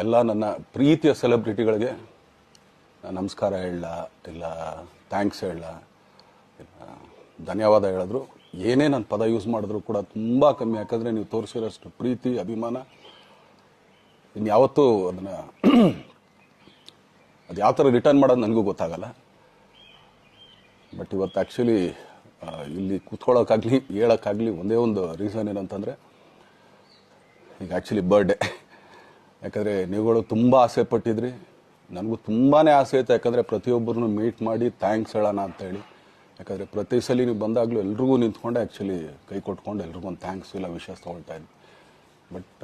ಎಲ್ಲ ನನ್ನ ಪ್ರೀತಿಯ ಸೆಲೆಬ್ರಿಟಿಗಳಿಗೆ ನಮಸ್ಕಾರ ಹೇಳ ಇಲ್ಲ ಥ್ಯಾಂಕ್ಸ್ ಹೇಳ ಧನ್ಯವಾದ ಹೇಳಿದ್ರು ಏನೇ ನಾನು ಪದ ಯೂಸ್ ಮಾಡಿದ್ರು ಕೂಡ ತುಂಬ ಕಮ್ಮಿ. ಯಾಕಂದರೆ ನೀವು ತೋರಿಸಿರೋಷ್ಟು ಪ್ರೀತಿ ಅಭಿಮಾನ ಇನ್ಯಾವತ್ತೂ ಅದನ್ನು ಅದು ಯಾವ ಥರ ರಿಟರ್ನ್ ಮಾಡೋದು ನನಗೂ ಗೊತ್ತಾಗಲ್ಲ. ಬಟ್ ಇವತ್ತು ಆ್ಯಕ್ಚುಲಿ ಇಲ್ಲಿ ಕೂತ್ಕೊಳ್ಳೋಕ್ಕಾಗಲಿ ಹೇಳೋಕ್ಕಾಗಲಿ ಒಂದೇ ಒಂದು ರೀಸನ್ ಏನಂತಂದರೆ ಈಗ ಆ್ಯಕ್ಚುಲಿ ಬರ್ಡೇ. ಯಾಕಂದರೆ ನೀವುಗಳು ತುಂಬ ಆಸೆ ಪಟ್ಟಿದ್ರಿ, ನನಗೂ ತುಂಬಾ ಆಸೆ ಇತ್ತು. ಯಾಕಂದರೆ ಪ್ರತಿಯೊಬ್ಬರನ್ನು ಮೀಟ್ ಮಾಡಿ ಥ್ಯಾಂಕ್ಸ್ ಹೇಳೋಣ ಅಂತೇಳಿ. ಯಾಕಂದರೆ ಪ್ರತಿ ಸಲ ನೀವು ಬಂದಾಗಲೂ ಎಲ್ರಿಗೂ ನಿಂತ್ಕೊಂಡೆ ಆ್ಯಕ್ಚುಲಿ ಕೈ ಕೊಟ್ಕೊಂಡು ಎಲ್ರಿಗೂ ಒಂದು ಥ್ಯಾಂಕ್ಸ್ ಇಲ್ಲ ವಿಷಸ್ ತೊಗೊಳ್ತಾ ಇದ್ವಿ. ಬಟ್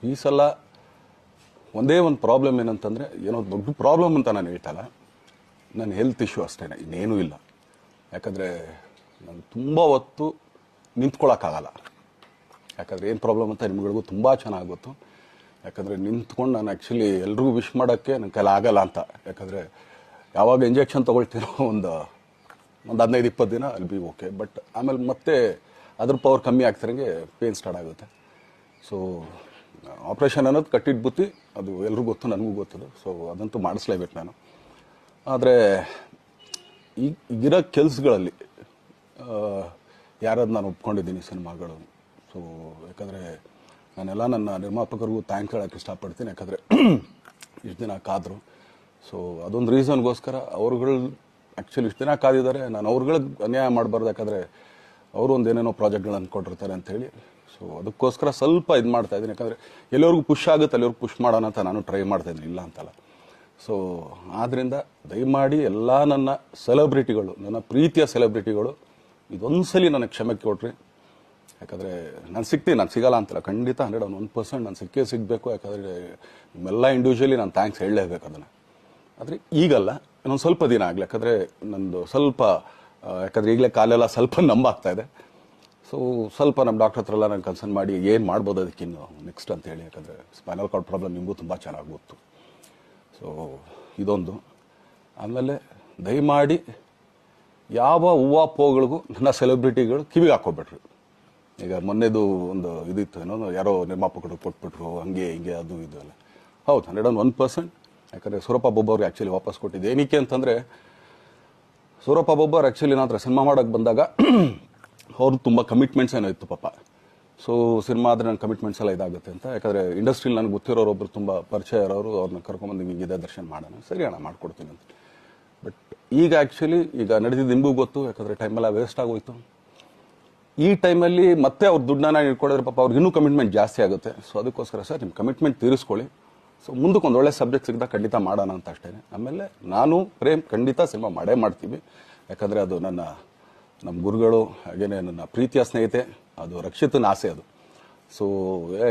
ಈ ಸಲ ಒಂದೇ ಒಂದು ಪ್ರಾಬ್ಲಮ್ ಏನಂತಂದರೆ, ಏನೋ ದೊಡ್ಡ ಪ್ರಾಬ್ಲಮ್ ಅಂತ ನಾನು ಹೇಳ್ತಲ್ಲ, ನನ್ನ ಹೆಲ್ತ್ ಇಶ್ಯೂ ಅಷ್ಟೇ, ಇನ್ನೇನೂ ಇಲ್ಲ. ಯಾಕಂದರೆ ನಾನು ತುಂಬ ಹೊತ್ತು ನಿಂತ್ಕೊಳ್ಳೋಕ್ಕಾಗಲ್ಲ. ಯಾಕಂದರೆ ಏನು ಪ್ರಾಬ್ಲಮ್ ಅಂತ ನಿಮ್ಗಳಿಗೂ ತುಂಬ ಚೆನ್ನಾಗಿ ಗೊತ್ತು. ಯಾಕಂದರೆ ನಿಂತ್ಕೊಂಡು ನಾನು ಆ್ಯಕ್ಚುಲಿ ಎಲ್ರಿಗೂ ವಿಶ್ ಮಾಡೋಕ್ಕೆ ನನ್ನ ಕೈಲಿ ಆಗಲ್ಲ ಅಂತ. ಯಾಕಂದರೆ ಯಾವಾಗ ಇಂಜೆಕ್ಷನ್ ತೊಗೊಳ್ತೀನೋ ಒಂದು 15-20 ದಿನ ಅಲ್ಲಿ ಬಿ ಓಕೆ. ಬಟ್ ಆಮೇಲೆ ಮತ್ತೆ ಅದ್ರ ಪವರ್ ಕಮ್ಮಿ ಆಗ್ತಿರಂಗೆ ಪೇನ್ ಸ್ಟಾರ್ಟ್ ಆಗುತ್ತೆ. ಸೊ ಆಪ್ರೇಷನ್ ಅನ್ನೋದು ಕಟ್ಟಿಟ್ಟು ಬುತ್ತಿ, ಅದು ಎಲ್ರಿಗೂ ಗೊತ್ತು, ನನಗೂ ಗೊತ್ತದು. ಸೊ ಅದಂತೂ ಮಾಡಿಸ್ಲೇಬೇಕು ನಾನು. ಆದರೆ ಈಗಿರೋ ಕೆಲಸಗಳಲ್ಲಿ ಯಾರಾದ್ರು ನಾನು ಒಪ್ಕೊಂಡಿದ್ದೀನಿ ಸಿನಿಮಾಗಳು. ಸೊ ಯಾಕಂದರೆ ನಾನೆಲ್ಲ ನನ್ನ ನಿರ್ಮಾಪಕರಿಗೂ ಥ್ಯಾಂಕ್ಸ್ ಹೇಳೋಕ್ಕೆ ಇಷ್ಟಪಡ್ತೀನಿ. ಯಾಕಂದರೆ ಇಷ್ಟು ದಿನ ಕಾದರು. ಸೊ ಅದೊಂದು ರೀಸನ್ಗೋಸ್ಕರ ಅವ್ರುಗಳು ಆ್ಯಕ್ಚುಲಿ ಇಷ್ಟು ದಿನ ಕಾದಿದ್ದಾರೆ. ನಾನು ಅವ್ರುಗಳಿಗೆ ಅನ್ಯಾಯ ಮಾಡಬಾರ್ದು. ಯಾಕಂದರೆ ಅವರು ಒಂದು ಏನೇನೋ ಪ್ರಾಜೆಕ್ಟ್ಗಳು ಅಂದ್ಕೊಂಡಿರ್ತಾರೆ ಅಂಥೇಳಿ. ಸೊ ಅದಕ್ಕೋಸ್ಕರ ಸ್ವಲ್ಪ ಇದು ಮಾಡ್ತಾಯಿದ್ದೀನಿ. ಯಾಕಂದರೆ ಎಲ್ಲಿವರೆಗೂ ಪುಷ್ ಆಗುತ್ತೆ ಅಲ್ಲಿವರೆಗೂ ಪುಷ್ ಮಾಡೋಣ ಅಂತ ನಾನು ಟ್ರೈ ಮಾಡ್ತಾಯಿದ್ದೀನಿ, ಇಲ್ಲ ಅಂತಲ್ಲ. ಸೊ ಆದ್ದರಿಂದ ದಯಮಾಡಿ ಎಲ್ಲ ನನ್ನ ಸೆಲೆಬ್ರಿಟಿಗಳು, ನನ್ನ ಪ್ರೀತಿಯ ಸೆಲೆಬ್ರಿಟಿಗಳು, ಇದೊಂದು ಸಲ ನನಗೆ ಕ್ಷಮೆ ಕೊಡ್ರಿ. ಯಾಕಂದರೆ ನಾನು ಸಿಗ್ತೀನಿ, ನಾನು ಸಿಗಲ್ಲ ಅಂತಲ್ಲ, ಖಂಡಿತ 101% ನಾನು ಸಿಗಬೇಕು. ಯಾಕಂದರೆ ನಿಮ್ಮೆಲ್ಲ ಇಂಡಿವಿಜುವಲಿ ನಾನು ಥ್ಯಾಂಕ್ಸ್ ಹೇಳಲೇಬೇಕು ಅದನ್ನು. ಆದರೆ ಈಗಲ್ಲ, ಇನ್ನೊಂದು ಸ್ವಲ್ಪ ದಿನ ಆಗಲಿ. ಯಾಕಂದರೆ ನಂದು ಸ್ವಲ್ಪ ಯಾಕಂದರೆ ಈಗಲೇ ಕಾಲೆಲ್ಲ ಸ್ವಲ್ಪ ನಂಬಾಗ್ತಾ ಇದೆ. ಸೊ ಸ್ವಲ್ಪ ನಮ್ಮ ಡಾಕ್ಟರ್ ಹತ್ರ ಎಲ್ಲ ನಾನು ಕನ್ಸರ್ನ್ ಮಾಡಿ ಏನು ಮಾಡ್ಬೋದು ಅದಕ್ಕಿನ್ನು ನೆಕ್ಸ್ಟ್ ಅಂತೇಳಿ. ಯಾಕಂದರೆ ಸ್ಪೈನಲ್ ಕಾರ್ಡ್ ಪ್ರಾಬ್ಲಮ್ ನಿಮಗೂ ತುಂಬ ಚೆನ್ನಾಗಿ ಗೊತ್ತು. ಸೊ ಇದೊಂದು. ಆಮೇಲೆ ದಯಮಾಡಿ ಯಾವ ಹೂವು ನನ್ನ ಸೆಲೆಬ್ರಿಟಿಗಳು ಕಿವಿಗೆ ಹಾಕೋಬೇಡ್ರಿ. ಈಗ ಮೊನ್ನೆದು ಒಂದು ಇದಿತ್ತು, ಏನೋ ಯಾರೋ ನಿರ್ಮಾಪಕರು ಕೊಟ್ಬಿಟ್ರು, ಹಂಗೆ ಹಿಂಗೆ ಅದು ಇದು ಎಲ್ಲ. ಹೌದು, 101%. ಯಾಕಂದರೆ ಸೂರಪ್ಪ ಬೊಬ್ಬವ್ರಿಗೆ ಆ್ಯಕ್ಚುಲಿ ವಾಪಸ್ ಕೊಟ್ಟಿದ್ದು ಏನಕ್ಕೆ ಅಂತಂದರೆ, ಸೂರಪ್ಪ ಬೊಬ್ಬರು ಆ್ಯಕ್ಚುಲಿ ನಾನು ಸಿನಿಮಾ ಮಾಡೋಕ್ಕೆ ಬಂದಾಗ ಅವ್ರು ತುಂಬ ಕಮಿಟ್ಮೆಂಟ್ಸ್ ಏನೋ ಇತ್ತು ಪಾಪ. ಸೊ ಸಿನಿಮಾ ಆದರೆ ನನ್ನ ಕಮಿಟ್ಮೆಂಟ್ಸ್ ಎಲ್ಲ ಇದಾಗುತ್ತೆ ಅಂತ. ಯಾಕಂದರೆ ಇಂಡಸ್ಟ್ರಿಲಿ ನನಗೆ ಗೊತ್ತಿರೋರೊಬ್ಬರು ತುಂಬ ಪರಿಚಯ ಇರೋರು, ಅವ್ರನ್ನ ಕರ್ಕೊಂಬಂದು ಹಿಂಗಿದೆ ದರ್ಶನ ಮಾಡೋಣ, ಸರಿ ಅಣ್ಣ ಮಾಡ್ಕೊಡ್ತೀನಿ ಅಂತ. ಬಟ್ ಈಗ ಆ್ಯಕ್ಚುಲಿ ಈಗ ನಡೆದಿದ್ದು ನಿಮಗೂ ಗೊತ್ತು. ಯಾಕಂದರೆ ಟೈಮೆಲ್ಲ ವೇಸ್ಟ್ ಆಗೋಯ್ತು. ಈ ಟೈಮಲ್ಲಿ ಮತ್ತೆ ಅವ್ರ ದುಡ್ಡನ್ನ ಇಟ್ಕೊಂಡಿದ್ರೆ ಪಾಪ ಅವ್ರಿಗೆ ಇನ್ನೂ ಕಮಿಟ್ಮೆಂಟ್ ಜಾಸ್ತಿ ಆಗುತ್ತೆ. ಸೊ ಅದಕ್ಕೋಸ್ಕರ ಸರ್ ನಿಮ್ಮ ಕಮಿಟ್ಮೆಂಟ್ ತೀರಿಸ್ಕೊಳ್ಳಿ. ಸೊ ಮುಂದಕ್ಕೆ ಒಂದು ಒಳ್ಳೆ ಸಬ್ಜೆಕ್ಟ್ ಸಿಗ್ದಾಗ ಖಂಡಿತ ಮಾಡೋಣ ಅಂತ ಅಷ್ಟೇ. ಆಮೇಲೆ ನಾನು ಪ್ರೇಮ್ ಖಂಡಿತ ಸಿನಿಮಾ ಮಾಡೇ ಮಾಡ್ತೀವಿ. ಯಾಕಂದರೆ ಅದು ನಮ್ಮ ಗುರುಗಳು, ಹಾಗೇನೆ ನನ್ನ ಪ್ರೀತಿಯ ಸ್ನೇಹಿತೆ, ಅದು ರಕ್ಷಿತನ ಆಸೆ ಅದು. ಸೊ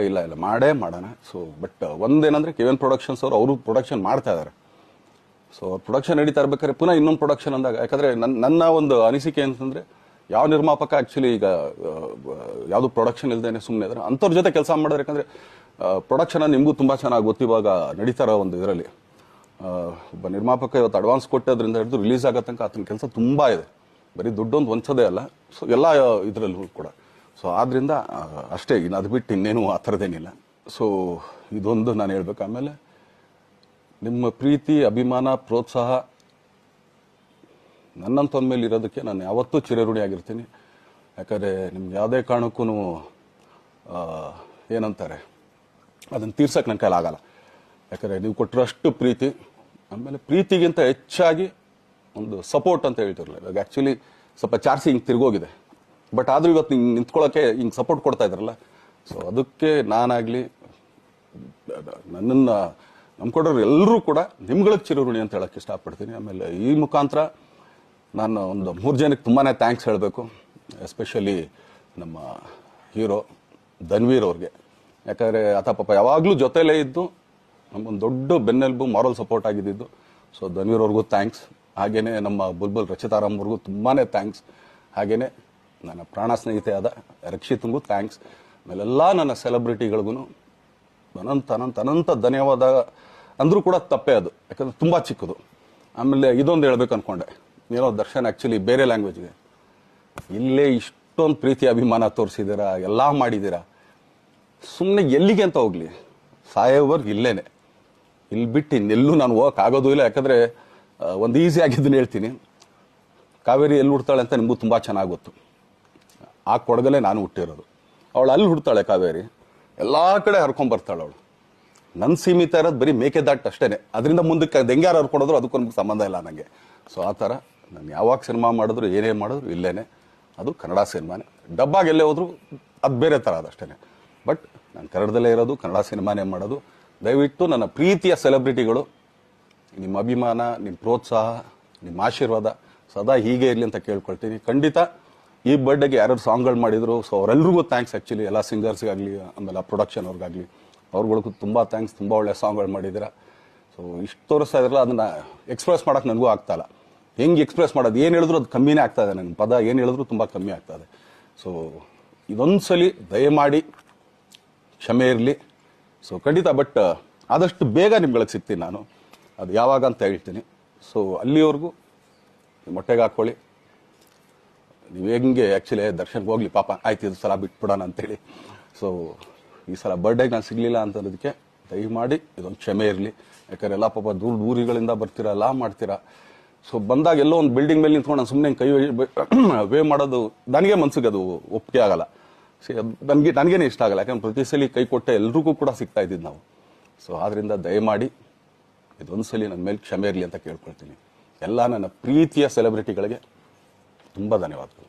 ಇಲ್ಲ ಮಾಡೇ ಮಾಡೋಣ. ಸೊ ಬಟ್ ಒಂದೇನಂದರೆ KVN ಪ್ರೊಡಕ್ಷನ್ಸ್ ಅವರು ಪ್ರೊಡಕ್ಷನ್ ಮಾಡ್ತಾ ಇದ್ದಾರೆ. ಸೊ ಅವ್ರು ಪ್ರೊಡಕ್ಷನ್ ನಡೀತಾ ಇರ್ಬೇಕಾದ್ರೆ ಪುನಃ ಇನ್ನೊಂದು ಪ್ರೊಡಕ್ಷನ್ ಅಂದಾಗ, ಯಾಕಂದರೆ ನನ್ನ ಒಂದು ಅನಿಸಿಕೆ ಅಂತಂದರೆ, ಯಾವ ನಿರ್ಮಾಪಕ ಆ್ಯಕ್ಚುಲಿ ಈಗ ಯಾವುದು ಪ್ರೊಡಕ್ಷನ್ ಇಲ್ಲದೇನೆ ಸುಮ್ಮನೆ ಇದ್ದಾರೆ ಅಂಥವ್ರ ಜೊತೆ ಕೆಲಸ ಮಾಡೋರು. ಯಾಕಂದರೆ ಪ್ರೊಡಕ್ಷನ್ ನಿಮಗೂ ತುಂಬ ಚೆನ್ನಾಗಿ ಗೊತ್ತು. ಇವಾಗ ನಡೀತಾ ಇರೋ ಒಂದು ಇದರಲ್ಲಿ ಒಬ್ಬ ನಿರ್ಮಾಪಕ ಇವತ್ತು ಅಡ್ವಾನ್ಸ್ ಕೊಟ್ಟೋದ್ರಿಂದ ಹಿಡಿದು ರಿಲೀಸ್ ಆಗೋ ತನಕ ಆತನ ಕೆಲಸ ತುಂಬ ಇದೆ. ಬರೀ ದುಡ್ಡೊಂದು ಹೊಂಚೋದೇ ಅಲ್ಲ, ಸೊ ಎಲ್ಲ ಇದರಲ್ಲೂ ಕೂಡ. ಸೊ ಆದ್ದರಿಂದ ಅಷ್ಟೇ, ಇನ್ನು ಅದು ಬಿಟ್ಟು ಇನ್ನೇನು ಆ ಥರದ್ದೇನಿಲ್ಲ. ಸೊ ಇದೊಂದು ನಾನು ಹೇಳ್ಬೇಕು. ಆಮೇಲೆ ನಿಮ್ಮ ಪ್ರೀತಿ, ಅಭಿಮಾನ, ಪ್ರೋತ್ಸಾಹ ನನ್ನಂಥವ್ರ ಮೇಲೆ ಇರೋದಕ್ಕೆ ನಾನು ಯಾವತ್ತೂ ಚಿರಋಣಿಯಾಗಿರ್ತೀನಿ. ಯಾಕಂದರೆ ನಿಮ್ಗೆ ಯಾವುದೇ ಕಾರಣಕ್ಕೂ ಏನಂತಾರೆ ಅದನ್ನು ತೀರ್ಸೋಕ್ಕೆ ನನ್ನ ಕೈಲಾಗಲ್ಲ. ಯಾಕಂದರೆ ನೀವು ಕೊಟ್ಟಿರೋಷ್ಟು ಪ್ರೀತಿ, ಆಮೇಲೆ ಪ್ರೀತಿಗಿಂತ ಹೆಚ್ಚಾಗಿ ಒಂದು ಸಪೋರ್ಟ್ ಅಂತ ಹೇಳ್ತಿರಲಿಲ್ಲ. ಇವಾಗ ಆ್ಯಕ್ಚುಲಿ ಸ್ವಲ್ಪ ಚಾರ್ಜಿ ಹಿಂಗೆ ತಿರ್ಗೋಗಿದೆ. ಬಟ್ ಆದರೂ ಇವತ್ತು ಹಿಂಗೆ ನಿಂತ್ಕೊಳ್ಳೋಕ್ಕೆ ಹಿಂಗೆ ಸಪೋರ್ಟ್ ಕೊಡ್ತಾ ಇದ್ದಾರಲ್ಲ. ಸೊ ಅದಕ್ಕೆ ನಾನಾಗಲಿ ನನ್ನನ್ನು ನಂಬ್ಕೊಡೋರು ಎಲ್ಲರೂ ಕೂಡ ನಿಮ್ಗಳಿಗೆ ಚಿರಋಣಿ ಅಂತ ಹೇಳೋಕ್ಕೆ ಇಷ್ಟಪಡ್ತೀನಿ. ಆಮೇಲೆ ಈ ಮುಖಾಂತರ ನಾನು ಒಂದು 3 ಜನಕ್ಕೆ ತುಂಬಾ ಥ್ಯಾಂಕ್ಸ್ ಹೇಳಬೇಕು. ಎಸ್ಪೆಷಲಿ ನಮ್ಮ ಹೀರೋ ಧನ್ವೀರ್ ಅವ್ರಿಗೆ. ಯಾಕಂದರೆ ಆತ ಪಾಪ ಯಾವಾಗಲೂ ಜೊತೆಲೇ ಇದ್ದು ನಮ್ಮೊಂದು ದೊಡ್ಡ ಬೆನ್ನೆಲುಬು, ಮಾರಲ್ ಸಪೋರ್ಟ್ ಆಗಿದ್ದು. ಸೊ ಧನ್ವೀರ್ ಅವ್ರಿಗೂ ಥ್ಯಾಂಕ್ಸ್. ಹಾಗೆಯೇ ನಮ್ಮ ಬುಲ್ಬುಲ್ ರಚಿತಾರಾಮ್ ಅವ್ರಿಗೂ ತುಂಬಾ ಥ್ಯಾಂಕ್ಸ್. ಹಾಗೆಯೇ ನನ್ನ ಪ್ರಾಣ ಸ್ನೇಹಿತೆ ಆದ ರಕ್ಷಿತಂಗೂ ಥ್ಯಾಂಕ್ಸ್. ಆಮೇಲೆಲ್ಲ ನನ್ನ ಸೆಲೆಬ್ರಿಟಿಗಳಿಗೂ ಅನಂತ ಧನ್ಯವಾದ ಅಂದರೂ ಕೂಡ ತಪ್ಪೇ ಅದು. ಯಾಕಂದರೆ ತುಂಬ ಚಿಕ್ಕದು. ಆಮೇಲೆ ಇದೊಂದು ಹೇಳ್ಬೇಕು ಅಂದ್ಕೊಂಡೆ, ಏನೋ ದರ್ಶನ್ ಆ್ಯಕ್ಚುಲಿ ಬೇರೆ ಲ್ಯಾಂಗ್ವೇಜ್ಗೆ ಇಲ್ಲೇ ಇಷ್ಟೊಂದು ಪ್ರೀತಿ ಅಭಿಮಾನ ತೋರಿಸಿದ್ದೀರಾ, ಎಲ್ಲ ಮಾಡಿದ್ದೀರಾ, ಸುಮ್ಮನೆ ಎಲ್ಲಿಗೆ ಅಂತ ಹೋಗಲಿ. ಸಾಯೋವರೆಗೂ ಇಲ್ಲೇನೆ, ಇಲ್ಲಿ ಬಿಟ್ಟು ಇನ್ನೆಲ್ಲೂ ನಾನು ಹೋಗೋಕ್ಕಾಗೋದು ಇಲ್ಲ. ಯಾಕಂದರೆ ಒಂದು ಈಸಿ ಆಗಿದ್ದನ್ನು ಹೇಳ್ತೀನಿ, ಕಾವೇರಿ ಎಲ್ಲಿ ಹುಡ್ತಾಳೆ ಅಂತ ನಿಮಗೂ ತುಂಬ ಚೆನ್ನಾಗಿ ಗೊತ್ತು. ಆ ಕೊಡಗಲ್ಲೇ ನಾನು ಹುಟ್ಟಿರೋದು. ಅವಳು ಅಲ್ಲಿ ಹುಡ್ತಾಳೆ ಕಾವೇರಿ, ಎಲ್ಲ ಕಡೆ ಹರ್ಕೊಂಬರ್ತಾಳೆ ಅವಳು. ನನ್ನ ಸೀಮಿತ ಇರೋದು ಬರೀ ಮೇಕೆದಾಟು ಅಷ್ಟೇ, ಅದರಿಂದ ಮುಂದಕ್ಕೆ ಅದು ಹೆಂಗ್ಯಾರು ಹರ್ಕೊಡೋದ್ರು ಅದಕ್ಕೂ ನಮ್ಗೆ ಸಂಬಂಧ ಇಲ್ಲ ನನಗೆ. ಸೊ ಆ ಥರ ನಾನು ಯಾವಾಗ ಸಿನಿಮಾ ಮಾಡಿದ್ರು ಏನೇ ಮಾಡಿದ್ರು ಇಲ್ಲೇನೆ, ಅದು ಕನ್ನಡ ಸಿನಿಮಾನೇ. ಡಬ್ಬಾಗಿ ಎಲ್ಲೇ ಹೋದ್ರು ಅದು ಬೇರೆ ಥರ ಅದಷ್ಟೇ. ಬಟ್ ನಾನು ಕನ್ನಡದಲ್ಲೇ ಇರೋದು, ಕನ್ನಡ ಸಿನಿಮಾನೇ ಮಾಡೋದು. ದಯವಿಟ್ಟು ನನ್ನ ಪ್ರೀತಿಯ ಸೆಲೆಬ್ರಿಟಿಗಳು, ನಿಮ್ಮ ಅಭಿಮಾನ, ನಿಮ್ಮ ಪ್ರೋತ್ಸಾಹ, ನಿಮ್ಮ ಆಶೀರ್ವಾದ ಸದಾ ಹೀಗೆ ಇರಲಿ ಅಂತ ಕೇಳ್ಕೊಳ್ತೀನಿ. ಖಂಡಿತ ಈ ಬರ್ಡೇಗೆ ಯಾರು ಸಾಂಗ್ಗಳು ಮಾಡಿದ್ರು, ಸೊ ಅವರೆಲ್ರಿಗೂ ಥ್ಯಾಂಕ್ಸ್. ಆ್ಯಕ್ಚುಲಿ ಎಲ್ಲ ಸಿಂಗರ್ಸ್ಗಾಗಲಿ, ಆಮೇಲೆ ಪ್ರೊಡಕ್ಷನ್ ಅವ್ರಿಗಾಗಲಿ, ಅವ್ರುಗಳಿಗೂ ತುಂಬ ಥ್ಯಾಂಕ್ಸ್. ತುಂಬ ಒಳ್ಳೆ ಸಾಂಗ್ಗಳು ಮಾಡಿದ್ದೀರಾ. ಸೊ ಇಷ್ಟು ತೋರಿಸ್ತಾ ಇದ್ರಲ್ಲ, ಅದನ್ನು ಎಕ್ಸ್ಪ್ರೆಸ್ ಮಾಡೋಕ್ಕೆ ನನಗೂ ಆಗ್ತಾಯಿಲ್ಲ. ಹೆಂಗೆ ಎಕ್ಸ್ಪ್ರೆಸ್ ಮಾಡೋದು, ಏನು ಹೇಳಿದ್ರು ಅದು ಕಮ್ಮಿನೇ ಆಗ್ತಾಯಿದೆ. ನನ್ನ ಪದ ಏನು ಹೇಳಿದ್ರು ತುಂಬ ಕಮ್ಮಿ ಆಗ್ತಾಯಿದೆ. ಸೊ ಇದೊಂದು ಸಲ ದಯಮಾಡಿ ಕ್ಷಮೆ ಇರಲಿ. ಸೊ ಖಂಡಿತ, ಬಟ್ ಆದಷ್ಟು ಬೇಗ ನಿಮ್ಗಳಿಗೆ ಸಿಗ್ತೀನಿ ನಾನು, ಅದು ಯಾವಾಗ ಅಂತ ಹೇಳ್ತೀನಿ. ಸೊ ಅಲ್ಲಿವರೆಗೂ ಮೊಟ್ಟೆಗೆ ಹಾಕ್ಕೊಳ್ಳಿ. ನೀವು ಹೆಂಗೆ ಆ್ಯಕ್ಚುಲಿ ದರ್ಶನ್ಗೆ ಹೋಗ್ಲಿ ಪಾಪ, ಆಯ್ತು ಇದು ಸಲ ಬಿಟ್ಬಿಡೋಣ ಅಂತೇಳಿ. ಸೊ ಈ ಸಲ ಬರ್ಡೇಗೆ ನಾನು ಸಿಗಲಿಲ್ಲ ಅಂತಂದಕ್ಕೆ ದಯಮಾಡಿ ಇದೊಂದು ಕ್ಷಮೆ ಇರಲಿ. ಯಾಕಂದ್ರೆ ಎಲ್ಲ ಪಾಪ ಊರುಗಳಿಂದ ಬರ್ತೀರಾ, ಎಲ್ಲ ಮಾಡ್ತೀರಾ. ಸೊ ಬಂದಾಗ ಎಲ್ಲೋ ಒಂದು ಬಿಲ್ಡಿಂಗ್ ಮೇಲೆ ನಿಂತ್ಕೊಂಡು ನಾನು ಸುಮ್ಮನೆ ಕೈ ವೇ ಮಾಡೋದು ನನಗೆ ಮನ್ಸಿಗೆ ಅದು ಒಪ್ಪಿಗೆ ಆಗಲ್ಲ. ನನಗೇನೆ ಇಷ್ಟ ಆಗಲ್ಲ. ಯಾಕಂದ್ರೆ ಪ್ರತಿ ಸಲ ಕೈ ಕೊಟ್ಟೆ ಎಲ್ರಿಗೂ ಕೂಡ ಸಿಗ್ತಾ ಇದ್ದಿದ್ದು ನಾವು. ಸೊ ಆದ್ದರಿಂದ ದಯಮಾಡಿ ಇದೊಂದು ಸಲ ನನ್ನ ಮೇಲೆ ಕ್ಷಮೆ ಇರಲಿ ಅಂತ ಕೇಳ್ಕೊಳ್ತೀನಿ. ಎಲ್ಲ ನನ್ನ ಪ್ರೀತಿಯ ಸೆಲೆಬ್ರಿಟಿಗಳಿಗೆ ತುಂಬ ಧನ್ಯವಾದಗಳು.